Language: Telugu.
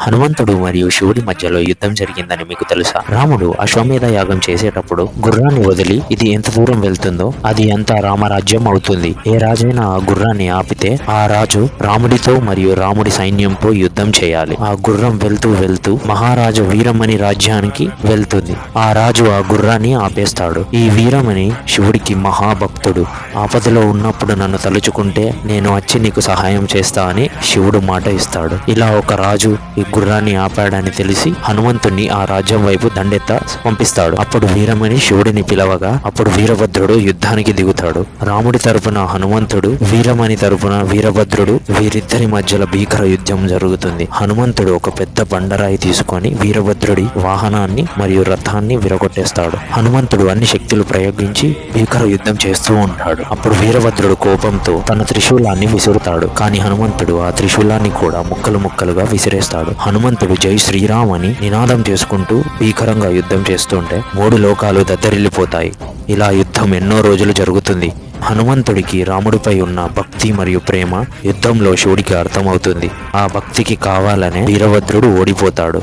హనుమంతుడు మరియు శివుడి మధ్యలో యుద్ధం జరిగిందని మీకు తెలుసా? రాముడు అశ్వమేధ యాగం చేసేటప్పుడు గుర్రాన్ని వదిలి ఇది ఎంత దూరం వెళ్తుందో అది అంతా రామరాజ్యం అవుతుంది. ఏ రాజైనా ఆ గుర్రాన్ని ఆపితే ఆ రాజు రాముడితో మరియు రాముడి సైన్యంతో యుద్ధం చేయాలి. ఆ గుర్రం వెళ్తూ వెళ్తూ మహారాజు వీరమణి రాజ్యానికి వెళ్తుంది. ఆ రాజు ఆ గుర్రాన్ని ఆపేస్తాడు. ఈ వీరమణి శివుడికి మహాభక్తుడు. ఆపదలో ఉన్నప్పుడు నన్ను తలుచుకుంటే నేను వచ్చి నీకు సహాయం చేస్తా అని శివుడు మాట ఇస్తాడు. ఇలా ఒక రాజు ఈ గుర్రాన్ని ఆపాడని తెలిసి హనుమంతుణ్ణి ఆ రాజ్యం వైపు దండెత్త పంపిస్తాడు. అప్పుడు వీరమణి శివుడిని పిలవగా అప్పుడు వీరభద్రుడు యుద్ధానికి దిగుతాడు. రాముడి తరపున హనుమంతుడు, వీరమణి తరపున వీరభద్రుడు, వీరిద్దరి మధ్యలో భీకర యుద్ధం జరుగుతుంది. హనుమంతుడు ఒక పెద్ద బండరాయి తీసుకొని వీరభద్రుడి వాహనాన్ని మరియు రథాన్ని విరగొట్టేస్తాడు. హనుమంతుడు అన్ని శక్తులు ప్రయోగించి భీకర యుద్ధం చేస్తూ ఉంటాడు. అప్పుడు వీరభద్రుడు కోపంతో తన త్రిశూలాన్ని విసురుతాడు. కానీ హనుమంతుడు ఆ త్రిశూలాన్ని కూడా ముక్కలు ముక్కలుగా విసిరేస్తాడు. హనుమంతుడు జై శ్రీరామ్ అని నినాదం చేసుకుంటూ భీకరంగా యుద్ధం చేస్తుంటే 3 లోకాలు దద్దరిల్లిపోతాయి. ఇలా యుద్ధం ఎన్నో రోజులు జరుగుతుంది. హనుమంతుడికి రాముడిపై ఉన్న భక్తి మరియు ప్రేమ యుద్ధంలో శివుడికి అర్థమవుతుంది. ఆ భక్తికి కావాలనే వీరభద్రుడు ఓడిపోతాడు.